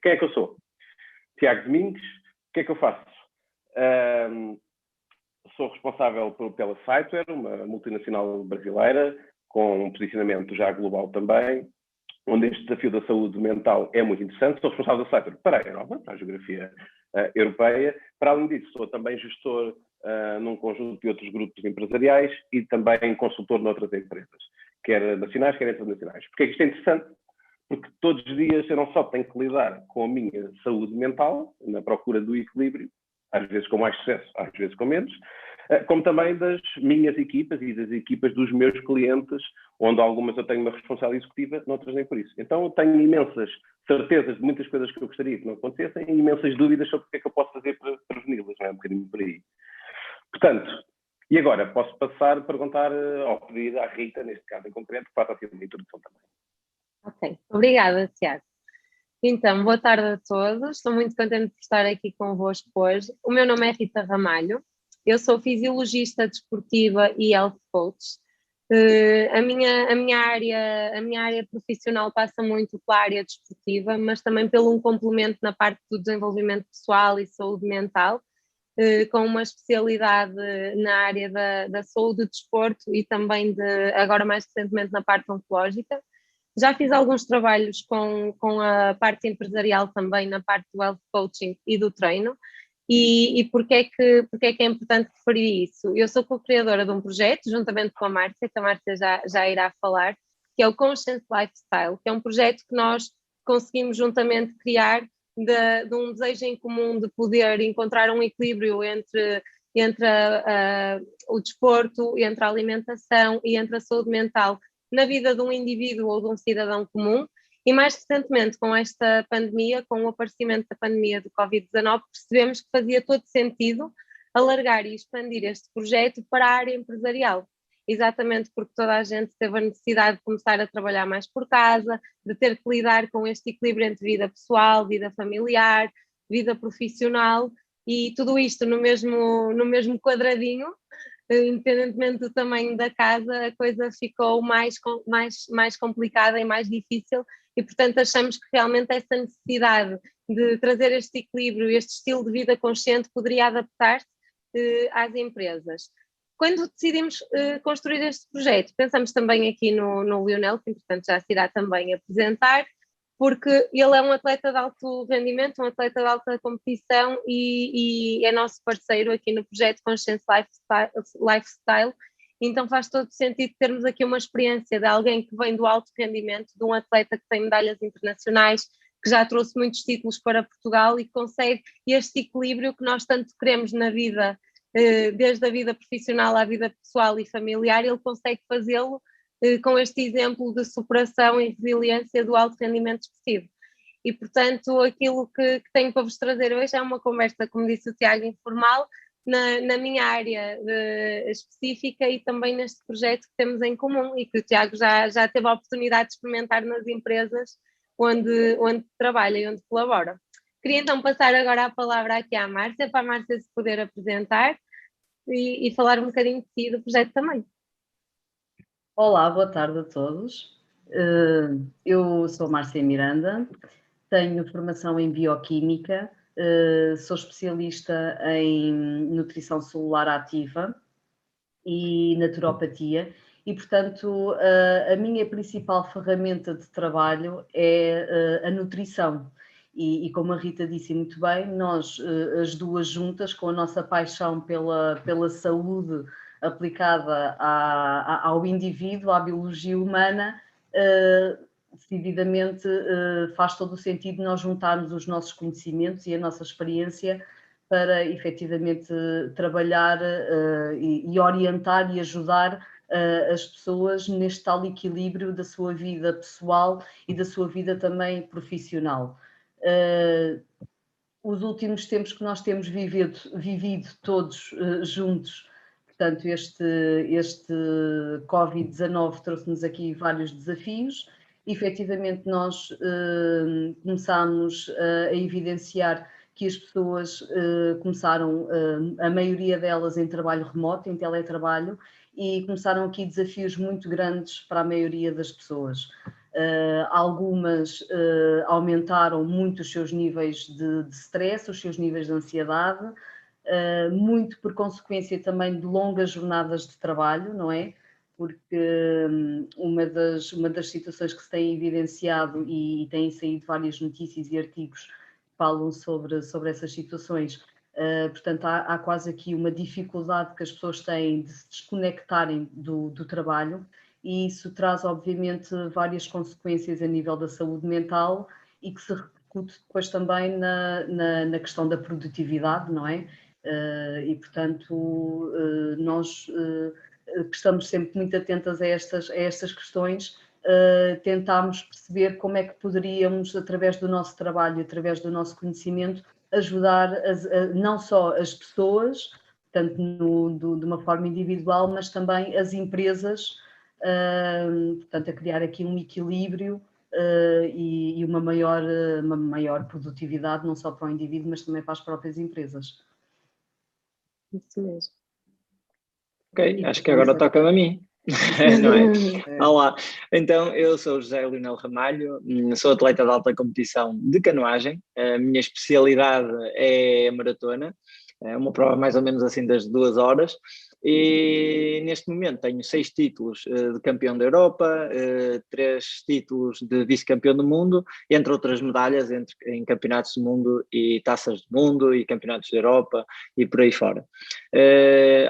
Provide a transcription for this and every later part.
Quem é que eu sou? Tiago Domingos. O que é que eu faço? Sou responsável pela Citeware, uma multinacional brasileira, com um posicionamento já global também, onde este desafio da saúde mental é muito interessante. Sou responsável da Citeware para a Europa, para a geografia europeia. Para além disso, sou também gestor num conjunto de outros grupos empresariais e também consultor noutras empresas, quer nacionais, quer internacionais. Porque é que isto é interessante? Porque todos os dias eu não só tenho que lidar com a minha saúde mental, na procura do equilíbrio, às vezes com mais sucesso, às vezes com menos, como também das minhas equipas e das equipas dos meus clientes, onde algumas eu tenho uma responsabilidade executiva, noutras nem por isso. Então eu tenho imensas certezas de muitas coisas que eu gostaria que não acontecessem e imensas dúvidas sobre o que é que eu posso fazer para preveni-las, não é? Um bocadinho por aí. Portanto, e agora posso passar a perguntar ao pedir à Rita, neste caso em concreto, que faça assim uma introdução também. Ok, obrigada, Tiago. Então, boa tarde a todos, estou muito contente por estar aqui convosco hoje. O meu nome é Rita Ramalho, eu sou fisiologista desportiva e health coach. A minha área profissional passa muito pela área desportiva, mas também pelo um complemento na parte do desenvolvimento pessoal e saúde mental, com uma especialidade na área da saúde do desporto e também agora mais recentemente na parte oncológica. Já fiz alguns trabalhos com a parte empresarial também, na parte do health coaching e do treino. E porque é que é importante referir isso? Eu sou co-criadora de um projeto, juntamente com a Márcia, que a Márcia já irá falar, que é o Conscious Lifestyle, que é um projeto que nós conseguimos juntamente criar de um desejo em comum de poder encontrar um equilíbrio entre o desporto, entre a alimentação e entre a saúde mental na vida de um indivíduo ou de um cidadão comum. E mais recentemente, com esta pandemia, com o aparecimento da pandemia do Covid-19, percebemos que fazia todo sentido alargar e expandir este projeto para a área empresarial. Exatamente porque toda a gente teve a necessidade de começar a trabalhar mais por casa, de ter que lidar com este equilíbrio entre vida pessoal, vida familiar, vida profissional, e tudo isto no mesmo quadradinho. Independentemente do tamanho da casa, a coisa ficou mais complicada e mais difícil, e portanto achamos que realmente essa necessidade de trazer este equilíbrio, este estilo de vida consciente poderia adaptar-se às empresas. Quando decidimos construir este projeto, pensamos também aqui no Lionel, que portanto já se irá também apresentar, porque ele é um atleta de alto rendimento, um atleta de alta competição e é nosso parceiro aqui no projeto Conscious Lifestyle, então faz todo sentido termos aqui uma experiência de alguém que vem do alto rendimento, de um atleta que tem medalhas internacionais, que já trouxe muitos títulos para Portugal e consegue este equilíbrio que nós tanto queremos na vida, desde a vida profissional à vida pessoal e familiar, ele consegue fazê-lo com este exemplo de superação e resiliência do alto rendimento desportivo. E, portanto, aquilo que tenho para vos trazer hoje é uma conversa, como disse o Tiago, informal, na minha área específica e também neste projeto que temos em comum e que o Tiago já teve a oportunidade de experimentar nas empresas onde trabalha e onde colabora. Queria então passar agora a palavra aqui à Márcia, para a Márcia se poder apresentar e falar um bocadinho de si e do projeto também. Olá, boa tarde a todos. Eu sou Márcia Miranda, tenho formação em Bioquímica, sou especialista em nutrição celular ativa e naturopatia e, portanto, a minha principal ferramenta de trabalho é a nutrição. E como a Rita disse muito bem, nós, as duas juntas, com a nossa paixão pela saúde aplicada ao indivíduo, à biologia humana, decididamente faz todo o sentido nós juntarmos os nossos conhecimentos e a nossa experiência para efetivamente trabalhar e orientar e ajudar as pessoas neste tal equilíbrio da sua vida pessoal e da sua vida também profissional. Os últimos tempos que nós temos vivido todos juntos, portanto, este Covid-19 trouxe-nos aqui vários desafios. Efetivamente, nós começámos a evidenciar que as pessoas começaram, a maioria delas em trabalho remoto, em teletrabalho, e começaram aqui desafios muito grandes para a maioria das pessoas. Algumas aumentaram muito os seus níveis de stress, os seus níveis de ansiedade, muito por consequência também de longas jornadas de trabalho, não é? Porque uma das situações que se tem evidenciado e têm saído várias notícias e artigos que falam sobre essas situações, portanto há quase aqui uma dificuldade que as pessoas têm de se desconectarem do trabalho, e isso traz obviamente várias consequências a nível da saúde mental e que se repercute depois também na questão da produtividade, não é? E portanto nós que estamos sempre muito atentas a estas questões, tentámos perceber como é que poderíamos, através do nosso trabalho, através do nosso conhecimento, ajudar não só as pessoas, tanto de uma forma individual, mas também as empresas, portanto, a criar aqui um equilíbrio e uma maior produtividade, não só para o indivíduo, mas também para as próprias empresas. Isso mesmo. Ok, acho que agora toca-me a mim, não é? Olá, então eu sou o José Leonel Ramalho, sou atleta de alta competição de canoagem, a minha especialidade é a maratona, é uma prova mais ou menos assim das 2 horas, e neste momento tenho 6 títulos de campeão da Europa, 3 títulos de vice-campeão do mundo, entre outras medalhas em campeonatos do mundo e taças do mundo e campeonatos da Europa e por aí fora.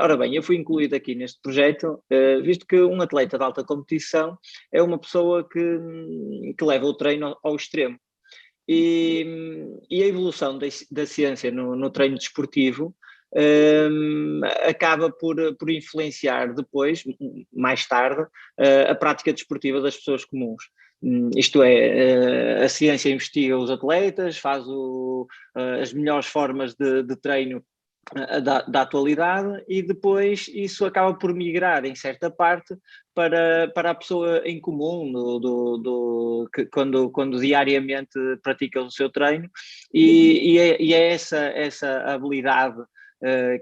Ora bem, eu fui incluído aqui neste projeto, visto que um atleta de alta competição é uma pessoa que leva o treino ao extremo. E a evolução da ciência no treino desportivo acaba por influenciar depois, mais tarde, a prática desportiva das pessoas comuns. Isto é, a ciência investiga os atletas, faz as melhores formas de treino da atualidade, e depois isso acaba por migrar em certa parte para a pessoa em comum, que quando diariamente pratica o seu treino, e é essa habilidade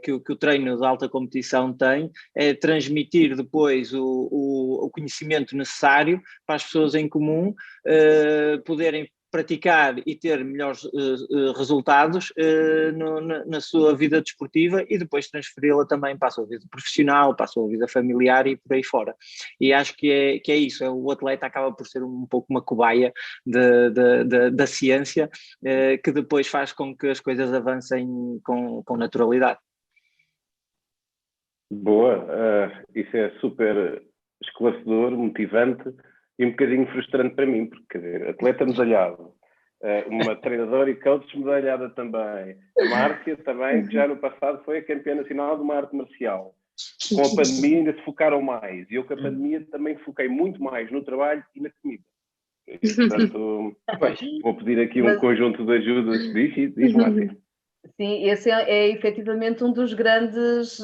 que o treino de alta competição tem, é transmitir depois o conhecimento necessário para as pessoas em comum poderem praticar e ter melhores resultados na sua vida desportiva, e depois transferi-la também para a sua vida profissional, para a sua vida familiar e por aí fora. E acho que é isso, o atleta acaba por ser um pouco uma cobaia da ciência, que depois faz com que as coisas avancem com naturalidade. Boa, isso é super esclarecedor, motivante e um bocadinho frustrante para mim, porque, quer dizer, atleta medalhado, uma treinadora e coach medalhada também, a Márcia também, que já no passado foi a campeã nacional de uma arte marcial. Com a pandemia ainda se focaram mais, e eu com a pandemia também foquei muito mais no trabalho e na comida. E, portanto, vou pedir aqui um conjunto de ajudas. Diz Márcia. Sim, esse é efetivamente um dos grandes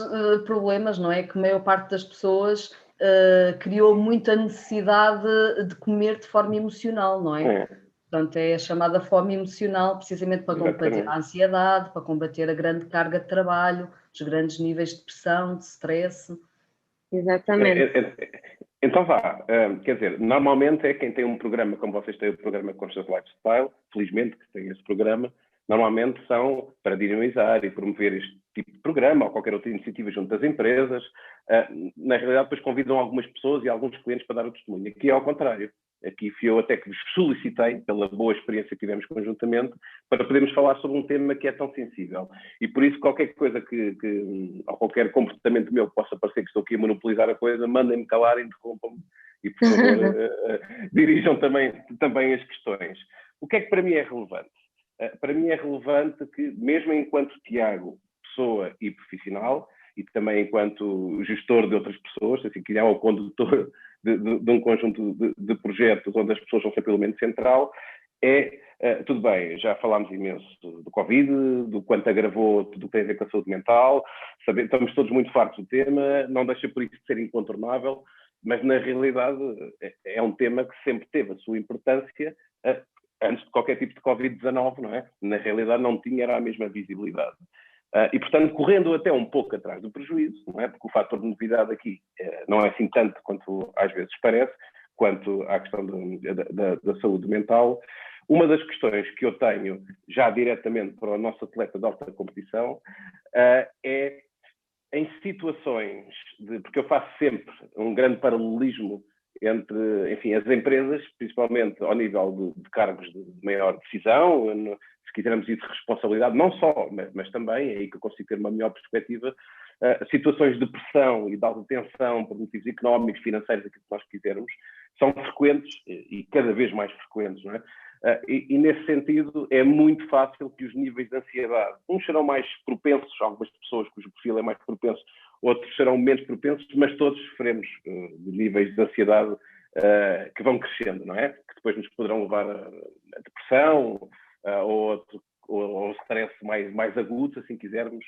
problemas, não é? Que a maior parte das pessoas criou muita necessidade de comer de forma emocional, não é? Portanto, é a chamada fome emocional, precisamente para combater a ansiedade, para combater a grande carga de trabalho, os grandes níveis de pressão, de stress. Exatamente. Então vá, quer dizer, normalmente é quem tem um programa, como vocês têm o programa Conscious Lifestyle, felizmente que tem esse programa, normalmente são para dinamizar e promover este tipo de programa ou qualquer outra iniciativa junto das empresas. Na realidade, depois convidam algumas pessoas e alguns clientes para dar o testemunho. Aqui é ao contrário. Aqui fui eu até que vos solicitei, pela boa experiência que tivemos conjuntamente, para podermos falar sobre um tema que é tão sensível. E por isso, qualquer coisa ou qualquer comportamento meu que possa parecer que estou aqui a monopolizar a coisa, mandem-me calar, interrompam-me e, por favor, dirijam também as questões. O que é que para mim é relevante? Para mim é relevante que, mesmo enquanto Tiago, pessoa e profissional, e também enquanto gestor de outras pessoas, assim que é o condutor de um conjunto de projetos onde as pessoas são sempre o elemento central, tudo bem, já falámos imenso do Covid, do quanto agravou tudo o que tem a ver com a saúde mental, estamos todos muito fartos do tema, não deixa por isso de ser incontornável, mas na realidade é um tema que sempre teve a sua importância, antes de qualquer tipo de Covid-19, não é? Na realidade não tinha a mesma visibilidade. E, portanto, correndo até um pouco atrás do prejuízo, não é? Porque o fator de novidade aqui não é assim tanto quanto às vezes parece, quanto à questão da saúde mental. Uma das questões que eu tenho já diretamente para o nosso atleta de alta competição é em situações porque eu faço sempre um grande paralelismo entre, enfim, as empresas, principalmente ao nível de cargos de maior decisão, se quisermos ir de responsabilidade, não só, mas também, é aí que eu consigo ter uma melhor perspectiva, situações de pressão e de alta tensão por motivos económicos, financeiros, aquilo que nós quisermos, são frequentes e cada vez mais frequentes, não é? E nesse sentido é muito fácil que os níveis de ansiedade, uns serão mais propensos, algumas pessoas cujo perfil é mais propenso, outros serão menos propensos, mas todos sofremos de níveis de ansiedade que vão crescendo, não é? Que depois nos poderão levar a depressão ou stress mais agudo, assim quisermos.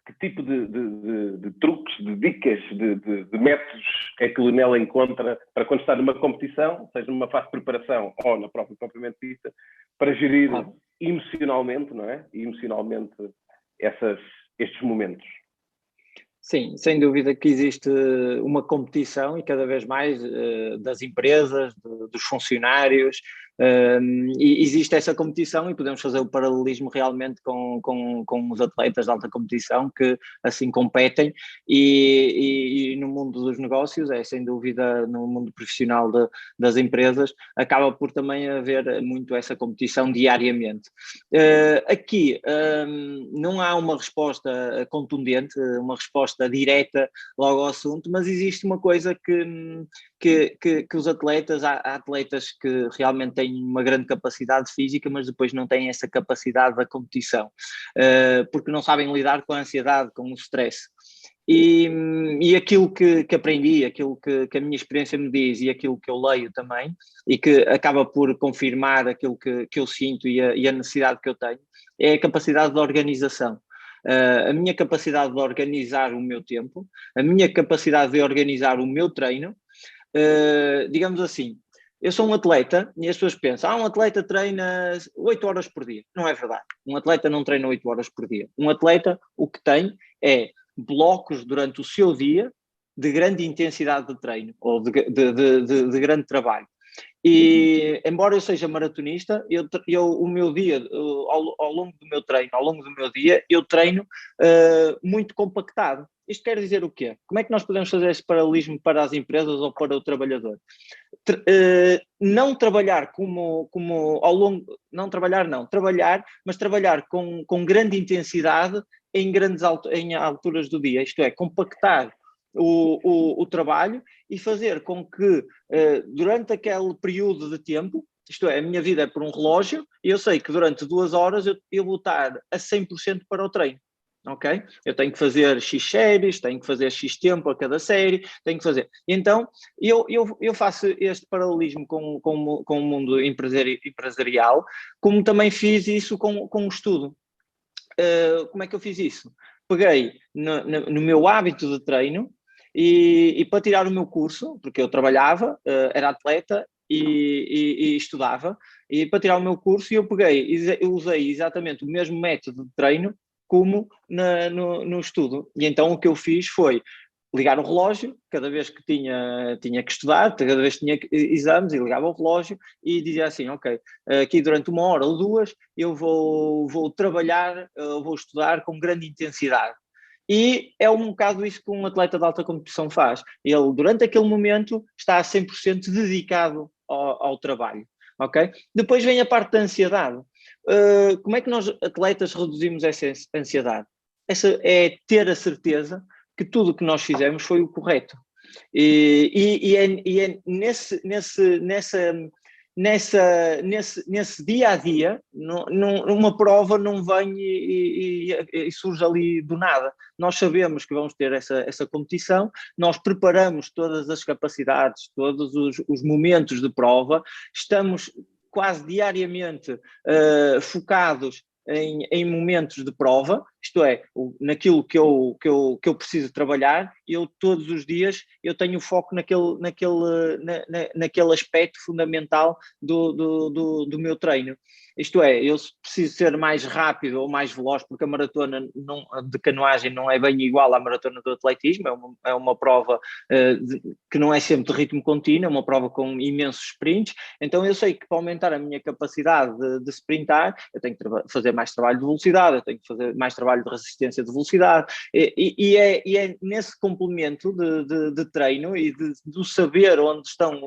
Que tipo de truques, de dicas, de métodos é que o Lionel encontra para quando está numa competição, seja numa fase de preparação ou na própria propriamente dita, para gerir emocionalmente, não é? Emocionalmente estes momentos? Sim, sem dúvida que existe uma competição e cada vez mais das empresas, dos funcionários, e existe essa competição e podemos fazer o paralelismo realmente com os atletas de alta competição que assim competem e no mundo dos negócios, sem dúvida no mundo profissional das empresas, acaba por também haver muito essa competição diariamente. Aqui não há uma resposta contundente, uma resposta direta logo ao assunto, mas existe uma coisa que os atletas, há atletas que realmente têm uma grande capacidade física, mas depois não têm essa capacidade da competição, porque não sabem lidar com a ansiedade, com o stress. E aquilo que aprendi, aquilo que a minha experiência me diz e aquilo que eu leio também, e que acaba por confirmar aquilo que eu sinto e a necessidade que eu tenho, é a capacidade de organização. A minha capacidade de organizar o meu tempo, a minha capacidade de organizar o meu treino, digamos assim, eu sou um atleta e as pessoas pensam, um atleta treina 8 horas por dia. Não é verdade. Um atleta não treina 8 horas por dia. Um atleta o que tem é blocos durante o seu dia de grande intensidade de treino ou de grande trabalho. E embora eu seja maratonista, o meu dia, ao longo do meu treino, ao longo do meu dia, eu treino muito compactado. Isto quer dizer o quê? Como é que nós podemos fazer esse paralelismo para as empresas ou para o trabalhador? Não trabalhar trabalhar, mas trabalhar com grande intensidade em alturas do dia, isto é, compactar o trabalho e fazer com que durante aquele período de tempo, isto é, a minha vida é por um relógio e eu sei que durante 2 horas eu vou estar a 100% para o treino. Ok? Eu tenho que fazer X séries, tenho que fazer X tempo a cada série, tenho que fazer. Então, eu faço este paralelismo com o mundo empresarial, como também fiz isso com o estudo. Como é que eu fiz isso? Peguei no meu hábito de treino e para tirar o meu curso, porque eu trabalhava, era atleta e estudava, e para tirar o meu curso eu usei exatamente o mesmo método de treino como no estudo. E então o que eu fiz foi ligar o relógio, cada vez que tinha que estudar, cada vez que tinha exames, e ligava o relógio e dizia assim, ok, aqui durante 1 hora ou 2 eu vou trabalhar, vou estudar com grande intensidade. E é um bocado isso que um atleta de alta competição faz. Ele, durante aquele momento, está a 100% dedicado ao trabalho. Okay? Depois vem a parte da ansiedade. Como é que nós, atletas, reduzimos essa ansiedade? Essa é ter a certeza que tudo o que nós fizemos foi o correto. E é nesse dia a dia, uma prova não vem e surge ali do nada. Nós sabemos que vamos ter essa competição, nós preparamos todas as capacidades, todos os momentos de prova, estamos quase diariamente focados em momentos de prova, isto é, naquilo que eu preciso trabalhar, eu todos os dias eu tenho foco naquele aspecto fundamental do meu treino. Isto é, eu preciso ser mais rápido ou mais veloz, porque a maratona de canoagem não é bem igual à maratona do atletismo, é uma prova que não é sempre de ritmo contínuo, é uma prova com imensos sprints, então eu sei que para aumentar a minha capacidade de sprintar, eu tenho que fazer mais trabalho de velocidade, eu tenho que fazer mais trabalho de resistência de velocidade, e é nesse complemento de treino e de saber onde estão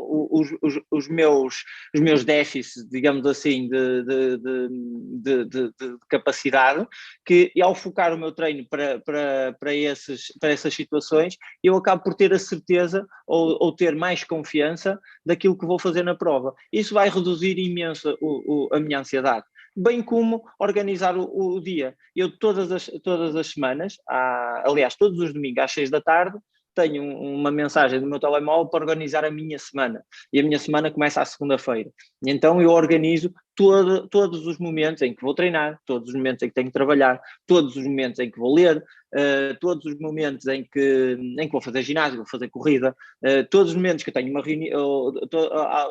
os meus déficits, digamos assim, de capacidade, que ao focar o meu treino para essas situações, eu acabo por ter a certeza ou ter mais confiança daquilo que vou fazer na prova. Isso vai reduzir imenso a minha ansiedade, bem como organizar o dia. Eu todas as semanas, aliás, todos os domingos às 6 da tarde, tenho uma mensagem do meu telemóvel para organizar a minha semana. E a minha semana começa à segunda-feira. Então eu organizo todos os momentos em que vou treinar, todos os momentos em que tenho que trabalhar, todos os momentos em que vou ler, todos os momentos em que vou fazer ginásio, vou fazer corrida, todos os momentos que eu tenho uma reunião,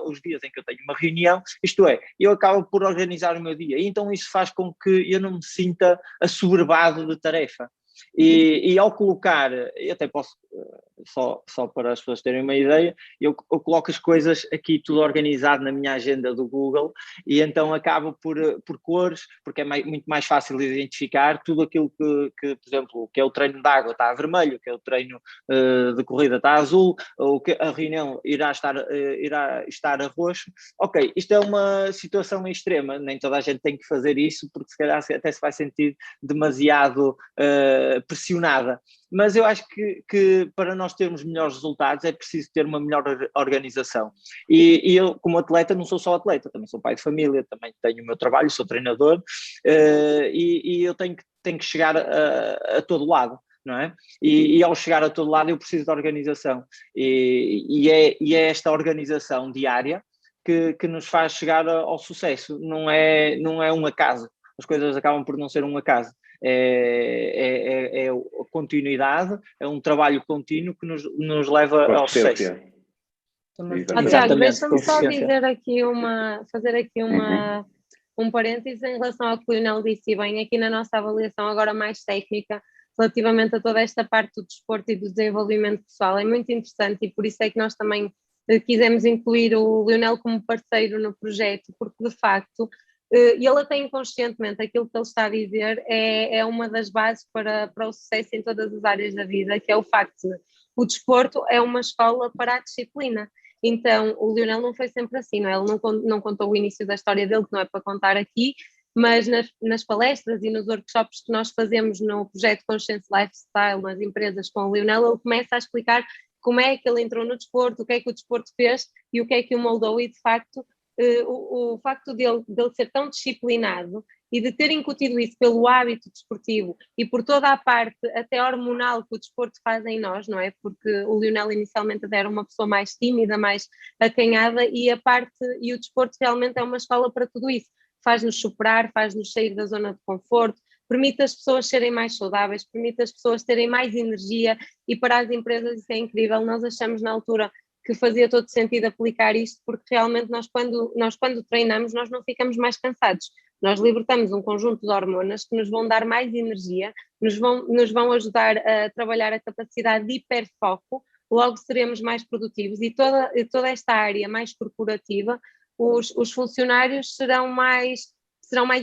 os dias em que eu tenho uma reunião, isto é, eu acabo por organizar o meu dia. E então isso faz com que eu não me sinta assoberbado de tarefa. E ao colocar, eu até posso, só para as pessoas terem uma ideia, eu coloco as coisas aqui tudo organizado na minha agenda do Google, e então acabo por cores, porque é muito mais fácil de identificar tudo aquilo que, por exemplo, que é o treino de água está a vermelho, que é o treino de corrida está a azul, ou que a reunião irá estar a roxo. Ok, isto é uma situação extrema, nem toda a gente tem que fazer isso, porque se calhar até se vai sentir demasiado pressionada, mas eu acho que para nós termos melhores resultados é preciso ter uma melhor organização, e eu como atleta não sou só atleta, também sou pai de família, também tenho o meu trabalho, sou treinador, e eu tenho que chegar a todo lado, não é? E ao chegar a todo lado eu preciso de organização, e é esta organização diária que nos faz chegar ao sucesso, não é um acaso, as coisas acabam por não ser um acaso. É a continuidade, é um trabalho contínuo que nos leva ao sucesso. Tiago, deixa-me só dizer aqui fazer aqui um parênteses em relação ao que o Lionel disse, e bem, aqui na nossa avaliação agora mais técnica, relativamente a toda esta parte do desporto e do desenvolvimento pessoal, é muito interessante, e por isso é que nós também quisemos incluir o Lionel como parceiro no projeto, porque de facto ele até inconscientemente aquilo que ele está a dizer é uma das bases para o sucesso em todas as áreas da vida, que é o facto de o desporto é uma escola para a disciplina. Então o Lionel não foi sempre assim, não é? Ele não contou o início da história dele, que não é para contar aqui, mas nas palestras e nos workshops que nós fazemos no projeto Conscience Lifestyle nas empresas com o Lionel, ele começa a explicar como é que ele entrou no desporto, o que é que o desporto fez e o que é que o moldou, e de facto o facto dele ser tão disciplinado e de ter incutido isso pelo hábito desportivo e por toda a parte até hormonal que o desporto faz em nós, não é? Porque o Lionel inicialmente era uma pessoa mais tímida, mais acanhada, e o desporto realmente é uma escola para tudo isso. Faz-nos superar, faz-nos sair da zona de conforto, permite as pessoas serem mais saudáveis, permite as pessoas terem mais energia, e para as empresas isso é incrível. Nós achamos na altura que fazia todo sentido aplicar isto, porque realmente nós quando treinamos nós não ficamos mais cansados, nós libertamos um conjunto de hormonas que nos vão dar mais energia, nos vão ajudar a trabalhar a capacidade de hiperfoco, logo seremos mais produtivos, e toda esta área mais corporativa, os funcionários serão mais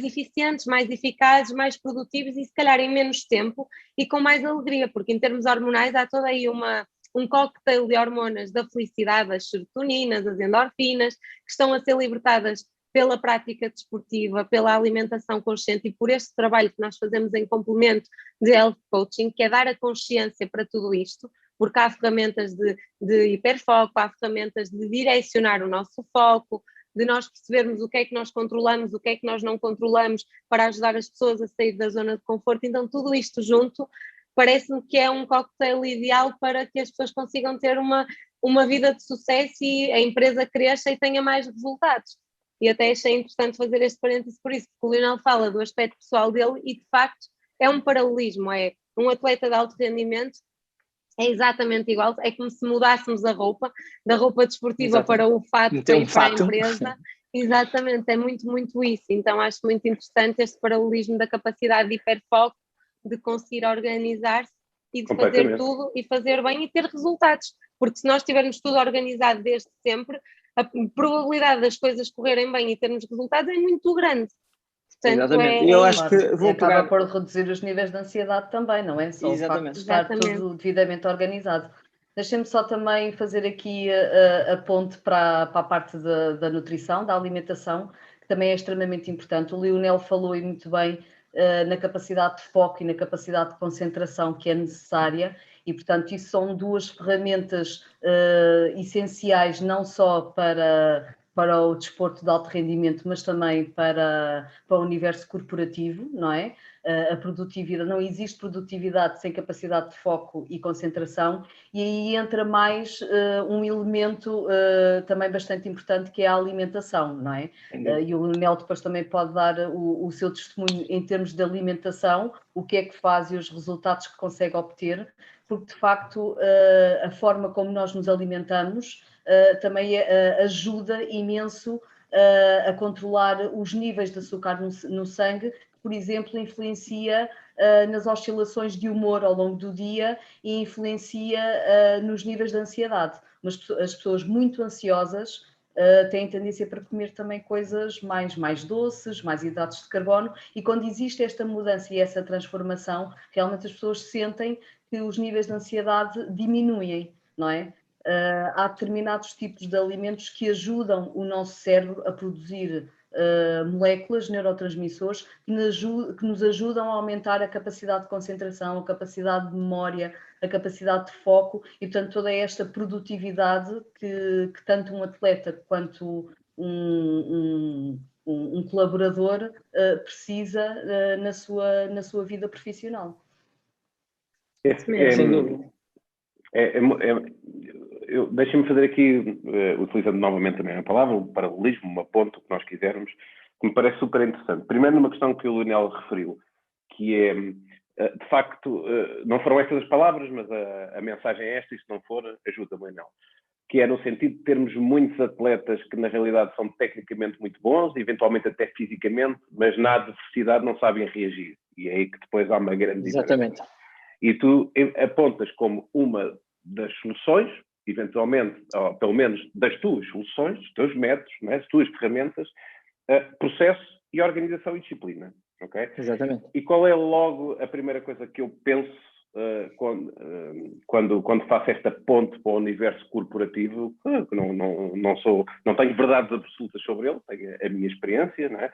eficientes, mais eficazes, mais produtivos e se calhar em menos tempo e com mais alegria, porque em termos hormonais há toda aí um cocktail de hormonas da felicidade, as serotoninas, as endorfinas, que estão a ser libertadas pela prática desportiva, pela alimentação consciente e por este trabalho que nós fazemos em complemento de health coaching, que é dar a consciência para tudo isto, porque há ferramentas de hiperfoco, há ferramentas de direcionar o nosso foco, de nós percebermos o que é que nós controlamos, o que é que nós não controlamos, para ajudar as pessoas a sair da zona de conforto. Então tudo isto junto parece-me que é um cocktail ideal para que as pessoas consigam ter uma vida de sucesso e a empresa cresça e tenha mais resultados. E até achei interessante fazer este parênteses por isso, porque o Lionel fala do aspecto pessoal dele e, de facto, é um paralelismo, é um atleta de alto rendimento, é exatamente igual, é como se mudássemos a roupa, da roupa desportiva para o fato para ir para a empresa. Exatamente, é muito, muito isso. Então acho muito interessante este paralelismo da capacidade de hiperfoco, de conseguir organizar-se e de fazer tudo e fazer bem e ter resultados. Porque se nós tivermos tudo organizado desde sempre, a probabilidade das coisas correrem bem e termos resultados é muito grande. Portanto, exatamente. Eu acho que vou acaba por reduzir os níveis de ansiedade também, não é? Só o facto de estar tudo devidamente organizado. Deixem-me só também fazer aqui a ponte para a parte da nutrição, da alimentação, que também é extremamente importante. O Lionel falou e muito bem na capacidade de foco e na capacidade de concentração que é necessária e, portanto, isso são duas ferramentas essenciais não só para o desporto de alto rendimento, mas também para o universo corporativo, não é? A produtividade, não existe produtividade sem capacidade de foco e concentração, e aí entra mais um elemento também bastante importante, que é a alimentação, não é? E o Nel depois também pode dar o seu testemunho em termos de alimentação, o que é que faz e os resultados que consegue obter, porque de facto a forma como nós nos alimentamos também ajuda imenso a controlar os níveis de açúcar no sangue, por exemplo, influencia nas oscilações de humor ao longo do dia e influencia nos níveis de ansiedade. Mas as pessoas muito ansiosas têm tendência para comer também coisas mais doces, mais hidratos de carbono, e quando existe esta mudança e essa transformação, realmente as pessoas sentem que os níveis de ansiedade diminuem, não é? Há determinados tipos de alimentos que ajudam o nosso cérebro a produzir moléculas, neurotransmissores, que nos ajudam a aumentar a capacidade de concentração, a capacidade de memória, a capacidade de foco e, portanto, toda esta produtividade que tanto um atleta quanto um colaborador precisa na sua vida profissional. Sem dúvida. Deixem-me fazer aqui, utilizando novamente também a palavra, um paralelismo, uma ponte, o que nós quisermos, que me parece super interessante. Primeiro, numa questão que o Lionel referiu, que é, de facto, não foram estas as palavras, mas a mensagem é esta, e se não for, ajuda-me, Lionel. Que é no sentido de termos muitos atletas que, na realidade, são tecnicamente muito bons, eventualmente até fisicamente, mas na adversidade não sabem reagir. E é aí que depois há uma grande diferença. Exatamente. E tu apontas como uma das soluções, eventualmente, ou pelo menos das tuas soluções, dos teus métodos, né, as tuas ferramentas, processo e organização e disciplina. Okay? Exatamente. E qual é logo a primeira coisa que eu penso quando faço esta ponte para o universo corporativo? Que não tenho verdades absolutas sobre ele, tenho a minha experiência, não é?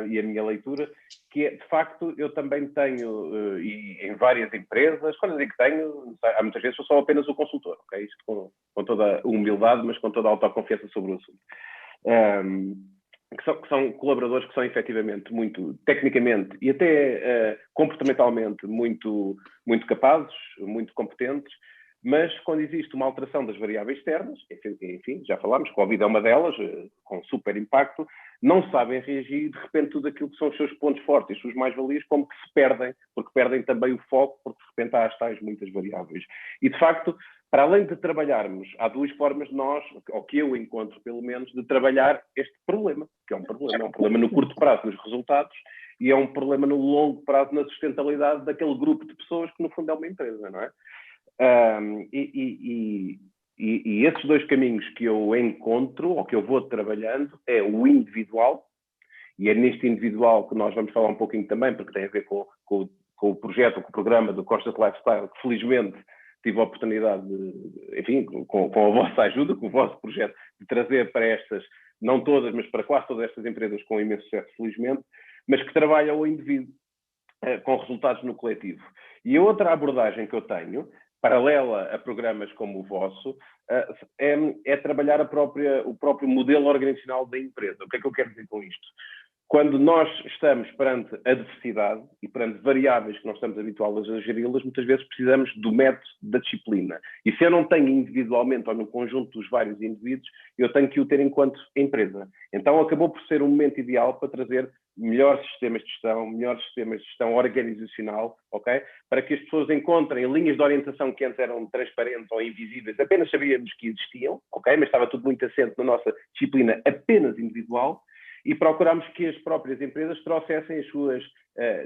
E a minha leitura, que é, de facto, eu também tenho, e em várias empresas, quando eu digo que tenho, há muitas vezes sou só apenas o consultor, ok? Isto com toda a humildade, mas com toda a autoconfiança sobre o assunto. Que são colaboradores que são efetivamente muito, tecnicamente e até comportamentalmente muito, muito capazes, muito competentes, mas quando existe uma alteração das variáveis externas, enfim, já falámos, Covid é uma delas, com super impacto, não sabem reagir e de repente tudo aquilo que são os seus pontos fortes, as suas mais-valias, como que se perdem, porque perdem também o foco, porque de repente há as tais muitas variáveis. E de facto, para além de trabalharmos, há duas formas de nós, ou que eu encontro pelo menos, de trabalhar este problema, que é um problema no curto prazo nos resultados e é um problema no longo prazo na sustentabilidade daquele grupo de pessoas que no fundo é uma empresa, não é? E esses dois caminhos que eu encontro, ou que eu vou trabalhando, é o individual, e é neste individual que nós vamos falar um pouquinho também, porque tem a ver com o projeto, com o programa do Conscious Lifestyle, que felizmente tive a oportunidade de, enfim, com a vossa ajuda, com o vosso projeto, de trazer para estas, não todas, mas para quase todas estas empresas com imenso sucesso, felizmente, mas que trabalham o indivíduo, com resultados no coletivo. E a outra abordagem que eu tenho, paralela a programas como o vosso, é trabalhar o próprio modelo organizacional da empresa. O que é que eu quero dizer com isto? quando nós estamos perante a diversidade e perante variáveis que não estamos habituados a geri-las, muitas vezes precisamos do método da disciplina. E se eu não tenho individualmente ou no conjunto dos vários indivíduos, eu tenho que o ter enquanto empresa. Então acabou por ser um momento ideal para trazer melhores sistemas de gestão organizacional, ok? Para que as pessoas encontrem linhas de orientação que antes eram transparentes ou invisíveis, apenas sabíamos que existiam, ok? Mas estava tudo muito assente na nossa disciplina apenas individual, e procurámos que as próprias empresas trouxessem as suas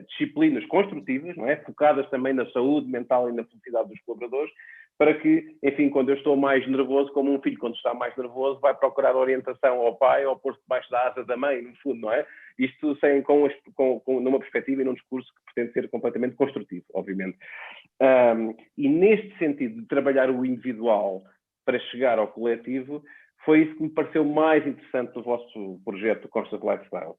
disciplinas construtivas, não é? Focadas também na saúde mental e na felicidade dos colaboradores, para que, enfim, quando eu estou mais nervoso, como um filho, quando está mais nervoso, vai procurar orientação ao pai ou pôr-se debaixo da asa da mãe, no fundo, não é? Isto numa perspectiva e num discurso que pretende ser completamente construtivo, obviamente. E neste sentido de trabalhar o individual para chegar ao coletivo, foi isso que me pareceu mais interessante do vosso projeto Conscious Lifestyle.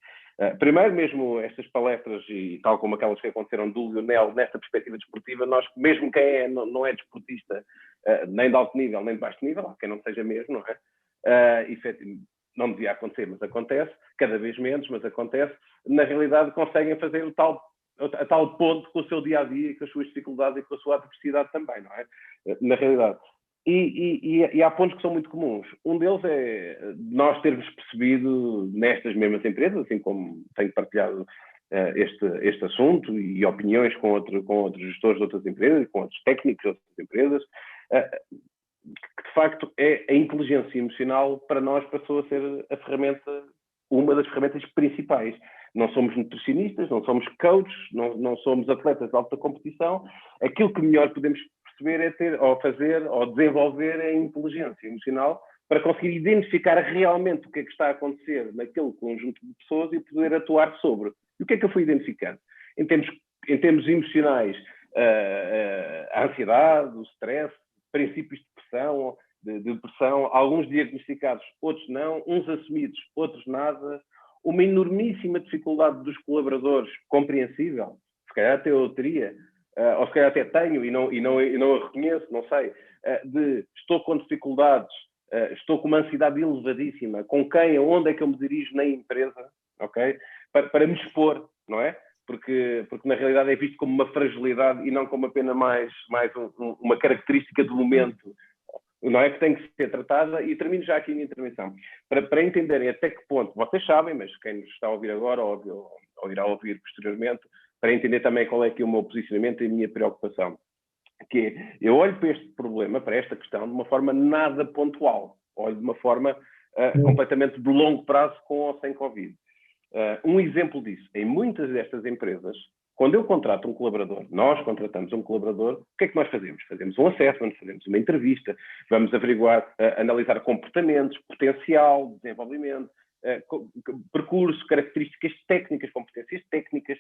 Primeiro, mesmo estas palestras, e tal como aquelas que aconteceram do Lionel, nesta perspectiva desportiva, nós, mesmo quem não é desportista, nem de alto nível, nem de baixo nível, quem não seja mesmo, não é? Não devia acontecer, mas acontece, cada vez menos, mas acontece, na realidade conseguem fazer a tal ponto com o seu dia-a-dia, com as suas dificuldades e com a sua adversidade também, não é? Na realidade. E há pontos que são muito comuns. Um deles é nós termos percebido nestas mesmas empresas, assim como tenho partilhado este assunto e opiniões com outros gestores de outras empresas, com outros técnicos de outras empresas, que de facto a inteligência emocional para nós passou a ser uma das ferramentas principais. Não somos nutricionistas, não somos coaches, não somos atletas de alta competição. Aquilo que melhor podemos perceber é ter, ou fazer, ou desenvolver a inteligência emocional para conseguir identificar realmente o que é que está a acontecer naquele conjunto de pessoas e poder atuar sobre. E o que é que eu fui identificando? Em termos emocionais, a ansiedade, o stress, princípios de depressão, de depressão, alguns diagnosticados, outros não, uns assumidos, outros nada, uma enormíssima dificuldade dos colaboradores, compreensível, se calhar até eu teria, ou se calhar até tenho e não a reconheço, não sei, estou com dificuldades, estou com uma ansiedade elevadíssima, com quem, aonde é que eu me dirijo na empresa, ok? Para me expor, não é? Porque na realidade é visto como uma fragilidade e não como apenas mais uma característica do momento, não é, que tem que ser tratada. E termino já aqui a minha intervenção. Para entenderem até que ponto, vocês sabem, mas quem nos está a ouvir agora ou irá ouvir posteriormente, para entender também qual é que é o meu posicionamento e a minha preocupação. Que é, eu olho para este problema, para esta questão, de uma forma nada pontual. Olho de uma forma completamente de longo prazo, com ou sem Covid. Um exemplo disso, em muitas destas empresas, quando eu contrato um colaborador, nós contratamos um colaborador, o que é que nós fazemos? Fazemos um assessment, fazemos uma entrevista, vamos averiguar, analisar comportamentos, potencial, desenvolvimento, percurso, características técnicas, competências técnicas.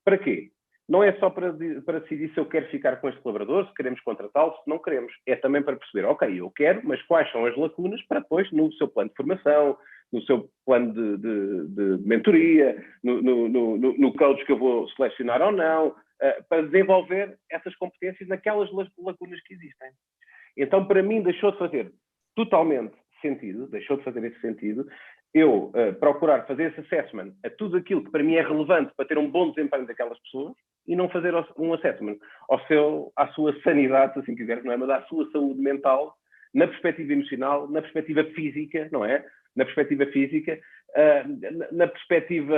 Para quê? Não é só para decidir se eu quero ficar com este colaborador, se queremos contratá-lo, se não queremos. É também para perceber, ok, eu quero, mas quais são as lacunas para depois, no seu plano de formação, no seu plano de mentoria, no coach que eu vou selecionar ou não, para desenvolver essas competências naquelas lacunas que existem. Então, para mim, deixou de fazer totalmente sentido, deixou de fazer esse sentido, eu procurar fazer esse assessment a tudo aquilo que para mim é relevante para ter um bom desempenho daquelas pessoas e não fazer um assessment à sua sanidade, se assim quiser, não é? Mas à sua saúde mental, na perspectiva emocional, na perspectiva física, não é? Na perspectiva física, na perspectiva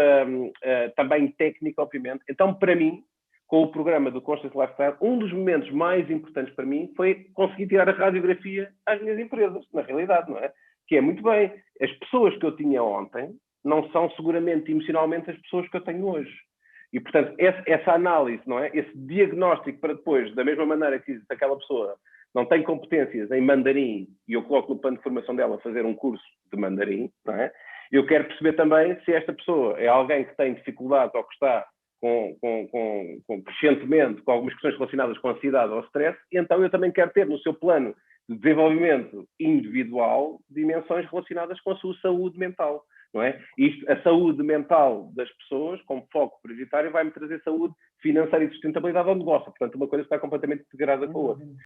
também técnica, obviamente. Então, para mim, com o programa do Conscious Lifestyle, um dos momentos mais importantes para mim foi conseguir tirar a radiografia às minhas empresas, na realidade, não é? Que é muito bem. As pessoas que eu tinha ontem não são seguramente emocionalmente as pessoas que eu tenho hoje. E, portanto, essa análise, não é? Esse diagnóstico para depois, da mesma maneira que se aquela pessoa não tem competências em mandarim e eu coloco no plano de formação dela fazer um curso de mandarim, não é? Eu quero perceber também se esta pessoa é alguém que tem dificuldades ou que está crescentemente com algumas questões relacionadas com ansiedade ou stress, e então eu também quero ter no seu plano de desenvolvimento individual dimensões relacionadas com a sua saúde mental, não é? A saúde mental das pessoas, como foco prioritário, vai-me trazer saúde financeira e sustentabilidade ao negócio. Portanto, uma coisa está completamente integrada com a outra.